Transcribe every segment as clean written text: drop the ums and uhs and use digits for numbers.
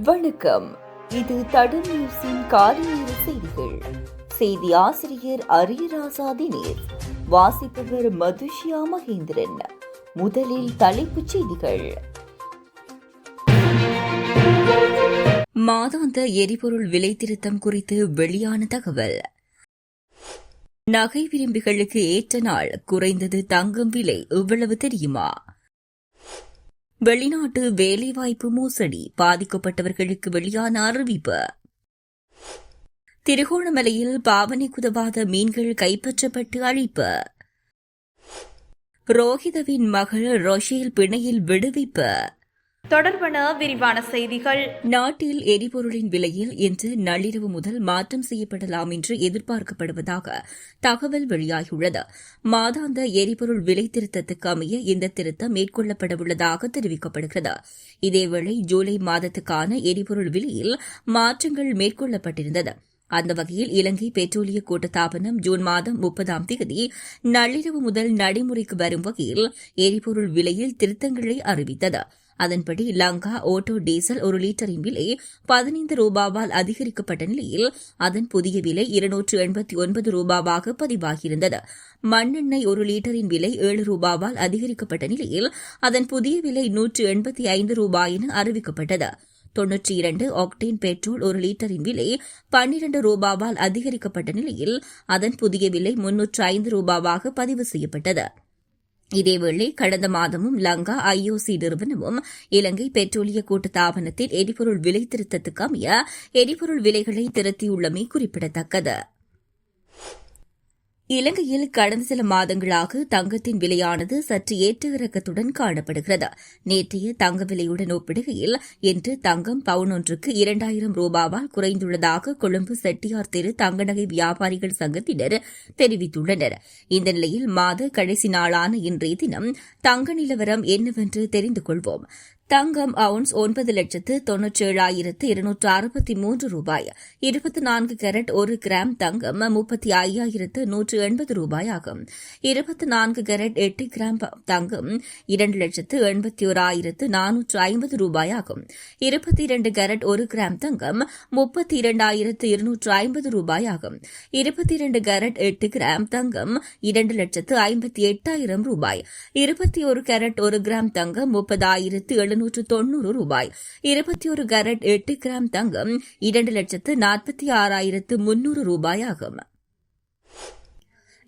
வணக்கம். இது தடம் நியூஸின் காலை நேர செய்திகள். செய்தி ஆசிரியர் அரியராசா தினேஷ், வாசிப்பவர் மதுஷியா மகேந்திரன். முதலில் தலைப்புச் செய்திகள். மாதாந்த எரிபொருள் விலை திருத்தம் குறித்து வெளியான தகவல். நகை விரும்பிகளுக்கு ஏற்ற நாள், குறைந்தது தங்கம் விலை எவ்வளவு தெரியுமா? வெளிநாட்டு வேலைவாய்ப்பு மோசடி, பாதிக்கப்பட்டவர்களுக்கு வெளியான அறிவிப்பு. திருகோணமலையில் பாவனைக்கு உதவாத மீன்கள் கைப்பற்றப்பட்டு அழிப்பு. ரோஹிதவின் மகள் ரொஷேல் பிணையில் விடுவிப்பு. தொடர்பான விரிவான செய்திகள். நாட்டில் எரிபொருளின் விலையில் இன்று நள்ளிரவு முதல் மாற்றம் செய்யப்படலாம் என்று எதிர்பார்க்கப்படுவதாக தகவல் வெளியாகியுள்ளது. மாதாந்த எரிபொருள் விலை திருத்தத்துக்கு அமைய இந்த திருத்தம் மேற்கொள்ளப்படவுள்ளதாக தெரிவிக்கப்படுகிறது. இதேவேளை ஜூலை மாதத்துக்கான எரிபொருள் விலையில் மாற்றங்கள் மேற்கொள்ளப்பட்டிருந்தது. அந்த வகையில் இலங்கை பெட்ரோலிய கூட்டுத்தாபனம் ஜூன் மாதம் 30ஆம் தேதி நள்ளிரவு முதல் நடைமுறைக்கு வரும் வகையில் எரிபொருள் விலையில் திருத்தங்களை அறிவித்தது. அதன்படி லங்கா ஓட்டோ டீசல் ஒரு லிட்டரின் விலை 15 ரூபாவால் அதிகரிக்கப்பட்ட நிலையில் அதன் புதிய விலை 289 ரூபாவாக பதிவாகியிருந்தது. மண்ணெண்ணெய் ஒரு லிட்டரின் விலை 7 ரூபாவால் அதிகரிக்கப்பட்ட நிலையில் அதன் புதிய விலை 185 ரூபாய் என அறிவிக்கப்பட்டது. 92 ஆக்டேன் பெட்ரோல் ஒரு லிட்டரின் விலை 12 ரூபாவால் அதிகரிக்கப்பட்ட நிலையில் அதன் புதிய விலை 305 ரூபாவாக பதிவு செய்யப்பட்டது. இதேவேளை கடந்த மாதமும் லங்கா ஐஓசி நிறுவனமும் இலங்கை பெட்ரோலிய கூட்டுத்தாபனத்தின் எரிபொருள் விலை திருத்தத்துக்கு அமைய எரிபொருள் விலைகளை திருத்தியுள்ளமை குறிப்பிடத்தக்கது. இலங்கையில் கடந்த சில மாதங்களாக தங்கத்தின் விலையானது சற்று ஏற்ற இறக்கத்துடன் காணப்படுகிறது. நேற்றைய தங்க விலையுடன் ஒப்பிடுகையில் இன்று தங்கம் பவுன் ஒன்றுக்கு 2000 ரூபாவால் குறைந்துள்ளதாக கொழும்பு செட்டியார் தெரு தங்க நகை வியாபாரிகள் சங்கத்தினர் தெரிவித்துள்ளனர். இந்த நிலையில் மாத கடைசி நாளான இன்றைய தினம் தங்க நிலவரம் என்னவென்று தெரிந்து கொள்வோம். தங்கம் அவுன்ஸ் 9,97,263 ரூபாய். 24 கேரட் 1 கிராம் தங்கம் 35,180 ரூபாயாகும். 24 கேரட் 8 கிராம் தங்கம் 2,81,450 ரூபாயாகும். 22 கேரட் 1 கிராம் தங்கம் 32,250 ரூபாயாகும். 22 கேரட் 8 கிராம் தங்கம் 2,58,000 ரூபாய். 21 கேரட் 1 கிராம் தங்கம் 30,790 ரூபாய். 21 கேரட் 8 கிராம் தங்கம் 2,46,300 ரூபாயாகும்.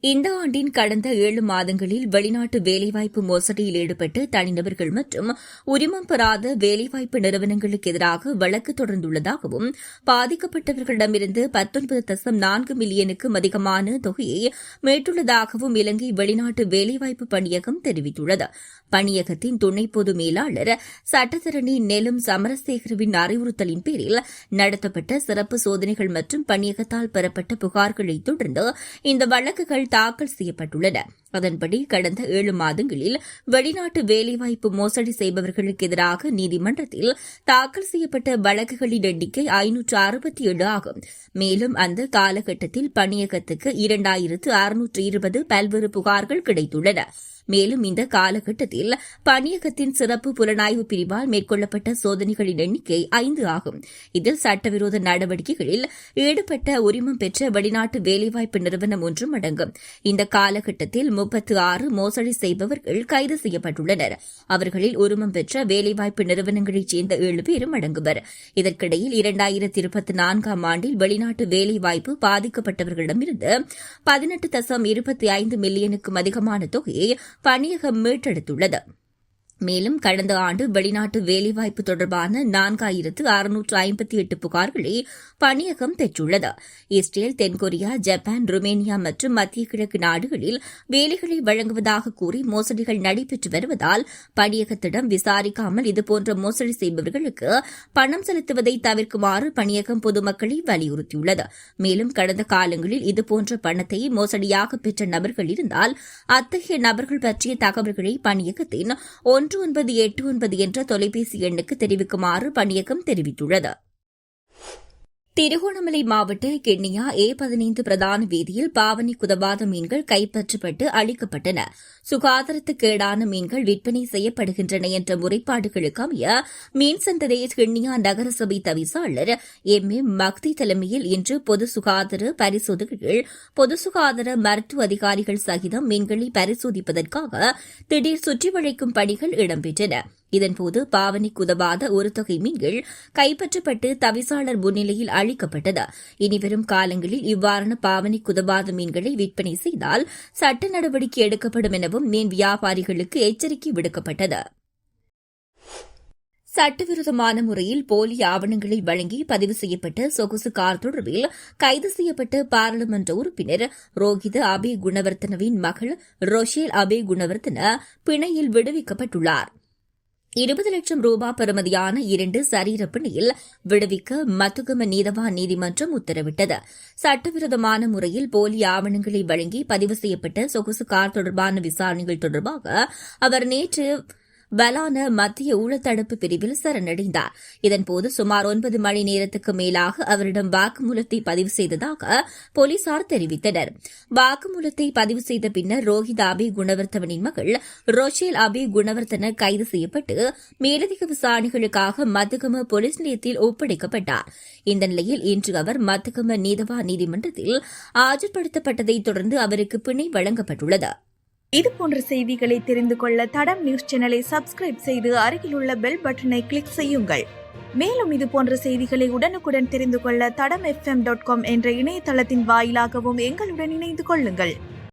இந்த ஆண்டின் கடந்த 7 மாதங்களில் வெளிநாட்டு வேலைவாய்ப்பு மோசடியில் ஈடுபட்டு தனிநபர்கள் மற்றும் உரிமம் பெறாத வேலைவாய்ப்பு நிறுவனங்களுக்கு எதிராக வழக்கு தொடர்ந்துள்ளதாகவும் பாதிக்கப்பட்டவர்களிடமிருந்து 19.4 மில்லியனுக்கும் அதிகமான தொகையை மீட்டுள்ளதாகவும் இலங்கை வெளிநாட்டு வேலைவாய்ப்பு பணியகம் தெரிவித்துள்ளது. பணியகத்தின் துணை பொது மேலாளர் சட்டத்தரணி நெலும் சமரசேகரவின் அறிவுறுத்தலின் பேரில் நடத்தப்பட்ட சிறப்பு சோதனைகள் மற்றும் பணியகத்தால் பெறப்பட்ட புகார்களை தொடர்ந்து இந்த வழக்குகள் தாக்கல் செய்யப்பட்டுள்ளன. அதன்படி கடந்த 7 மாதங்களில் வெளிநாட்டு வேலைவாய்ப்பு மோசடி செய்பவர்களுக்கு எதிராக நீதிமன்றத்தில் தாக்கல் செய்யப்பட்ட வழக்குகளின் எண்ணிக்கை 567 ஆகும். மேலும் அந்த காலகட்டத்தில் பணியகத்துக்கு 2620 பல்வேறு புகார்கள் கிடைத்துள்ளன. மேலும் இந்த காலகட்டத்தில் பணியகத்தின் சிறப்பு புலனாய்வு பிரிவால் மேற்கொள்ளப்பட்ட சோதனைகளின் எண்ணிக்கை 5 ஆகும். இதில் சட்டவிரோத நடவடிக்கைகளில் ஈடுபட்ட உரிமம் பெற்ற வெளிநாட்டு வேலைவாய்ப்பு நிறுவனம் ஒன்றும் அடங்கும். இந்த காலகட்டத்தில் 36 மோசடி செய்பவர்கள் கைது செய்யப்பட்டுள்ளனர். அவர்களில் உரிமம் பெற்ற வேலைவாய்ப்பு நிறுவனங்களைச் சேர்ந்த 7 பேரும் அடங்குவர். இதற்கிடையில் 2024ஆம் ஆண்டில் வெளிநாட்டு வேலைவாய்ப்பு பாதிக்கப்பட்டவர்களிடமிருந்து 18.25 மில்லியனுக்கும் அதிகமான தொகையை பணியகம் மீட்டெடுத்துள்ளது. மேலும் கடந்த ஆண்டு வெளிநாட்டு வேலைவாய்ப்பு தொடர்பான 4,658 புகார்களை பணியகம் பெற்றுள்ளது. இஸ்ரேல், தென்கொரியா, ஜப்பான், ருமேனியா மற்றும் மத்திய கிழக்கு நாடுகளில் வேலைகளை வழங்குவதாக கூறி மோசடிகள் நடைபெற்று வருவதால் பணியகத்திடம் விசாரிக்காமல் இதுபோன்ற மோசடி செய்பவர்களுக்கு பணம் செலுத்துவதை தவிர்க்குமாறு பணியகம் பொதுமக்களை வலியுறுத்தியுள்ளது. மேலும் கடந்த காலங்களில் இதுபோன்ற பணத்தை மோசடியாக பெற்ற நபர்கள் இருந்தால் அத்தகைய நபர்கள் பற்றிய தகவல்களை பணியகத்தின் 1989 என்ற தொலைபேசி எண்ணுக்கு தெரிவிக்குமாறு பணியகம் தெரிவித்துள்ளது. திருகோணமலை மாவட்ட கிண்ணியா A15 பிரதான வீதியில் பாவனை குதவாத மீன்கள் கைப்பற்றப்பட்டு அளிக்கப்பட்டன. சுகாதாரத்துக்கேடான மீன்கள் விற்பனை செய்யப்படுகின்றன என்ற முறைப்பாடுகளுக்கு அமைய மீன் சந்தை கிண்ணியா நகரசபை தவிசாளர் MM மக்தி தலைமையில் இன்று பொது சுகாதார பரிசோதகர்கள் பொது சுகாதார மருத்துவ அதிகாரிகள் சகிதம் மீன்களை பரிசோதிப்பதற்காக திடீர் சுற்றி வளைக்கும் பணிகள் இடம்பெற்றன. இதன்போது பாவனைக்கு உதவாத ஒரு தொகை மீன்கள் கைப்பற்றப்பட்டு தவிசாளர் முன்னிலையில் அளிக்கப்பட்டது. இனிவரும் காலங்களில் இவ்வாறான பாவனைக்கு உதவாத மீன்களை விற்பனை செய்தால் சட்ட நடவடிக்கை எடுக்கப்படும் எனவும் மீன் வியாபாரிகளுக்கு எச்சரிக்கை விடுக்கப்பட்டது. சட்டவிரோதமான முறையில் போலி ஆவணங்களை வழங்கி பதிவு செய்யப்பட்ட சொகுசு கார் தொடர்பில் கைது செய்யப்பட்ட பாராளுமன்ற உறுப்பினர் ரோஹித அபே குணவர்த்தனவின் மகள் ரொஷேல் அபே குணவர்த்தன பிணையில் விடுவிக்கப்பட்டுள்ளார். 20 லட்சம் ரூபாய் பெறுமதியான 2 சரீர பிணையில் விடுவிக்க மத்துகம நீதவான் நீதிமன்றம் உத்தரவிட்டது. சட்டவிரோதமான முறையில் போலி ஆவணங்களை வழங்கி பதிவு செய்யப்பட்ட சொகுசு கார் தொடர்பான விசாரணைகள் தொடர்பாக அவர் நேற்று பலான மத்திய ஊழத்தடுப்பு பிரிவில் சரணடைந்தார். இதன்போது சுமார் 9 மணி நேரத்துக்கு மேலாக அவரிடம் வாக்குமூலத்தை பதிவு செய்ததாக போலீசார் தெரிவித்தனர். வாக்குமூலத்தை பதிவு செய்த பின்னர் ரோஹித் அபே குணவர்த்தவனின் மகள் ரொஷேல் அபே குணவர்த்தன கைது செய்யப்பட்டு மேலதிக விசாரணைகளுக்காக மத்துகம போலீஸ் நிலையத்தில் ஒப்படைக்கப்பட்டார். இந்த நிலையில் இன்று அவர் மத்துகம நீதவான் நீதிமன்றத்தில் ஆஜர்படுத்தப்பட்டதைத் தொடர்ந்து அவருக்கு பிணை வழங்கப்பட்டுள்ளது. இதுபோன்ற செய்திகளை தெரிந்து கொள்ள தடம் நியூஸ் சேனலை சப்ஸ்கிரைப் செய்து அருகில் உள்ள பெல் பட்டனை கிளிக் செய்யுங்கள். மேலும் இதுபோன்ற செய்திகளை உடனுக்குடன் தெரிந்து கொள்ள தடம் FM.com என்ற இணையதளத்தின் வாயிலாகவும் எங்களுடன் இணைந்து கொள்ளுங்கள்.